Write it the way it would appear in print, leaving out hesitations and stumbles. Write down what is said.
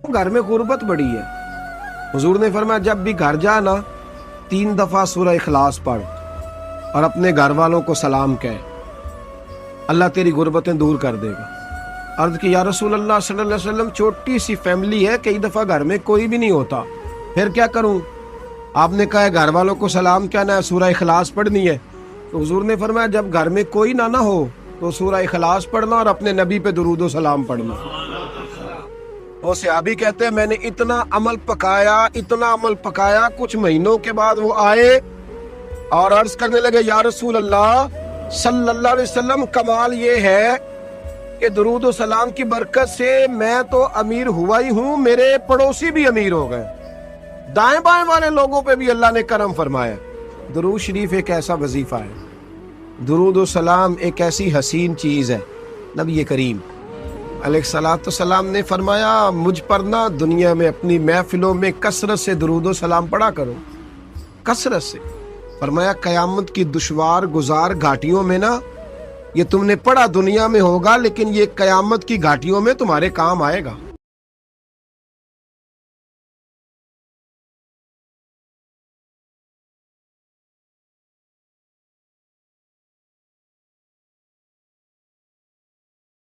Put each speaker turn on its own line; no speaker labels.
گھر میں غربت بڑی ہے. حضور نے فرمایا جب بھی گھر جا نا 3 دفعہ سورہ اخلاص پڑھ اور اپنے گھر والوں کو سلام کہے، اللہ تیری غربتیں دور کر دے گا. عرض کی یا رسول اللہ صلی اللہ علیہ وسلم چھوٹی سی فیملی ہے، کئی دفعہ گھر میں کوئی بھی نہیں ہوتا، پھر کیا کروں؟ آپ نے کہا ہے گھر والوں کو سلام کہنا ہے، سورہ اخلاص پڑھنی ہے. تو حضور نے فرمایا جب گھر میں کوئی نہ ہو تو سورہ اخلاص پڑھنا اور اپنے نبی پہ درود و سلام پڑھنا. وہ صحابی کہتے ہیں میں نے اتنا عمل پکایا، کچھ مہینوں کے بعد وہ آئے اور عرض کرنے لگے یا رسول اللہ صلی اللہ علیہ وسلم، کمال یہ ہے کہ درود و سلام کی برکت سے میں تو امیر ہوا ہی ہوں، میرے پڑوسی بھی امیر ہو گئے، دائیں بائیں والے لوگوں پہ بھی اللہ نے کرم فرمایا. درود شریف ایک ایسا وظیفہ ہے، درود و سلام ایک ایسی حسین چیز ہے. نبی کریم علیہ الصلوۃ والسلام نے فرمایا مجھ پر نا دنیا میں اپنی محفلوں میں کثرت سے درود و سلام پڑھا کرو، کثرت سے. فرمایا قیامت کی دشوار گزار گھاٹیوں میں نا یہ تم نے پڑھا دنیا میں ہوگا، لیکن یہ قیامت کی گھاٹیوں میں تمہارے کام آئے گا.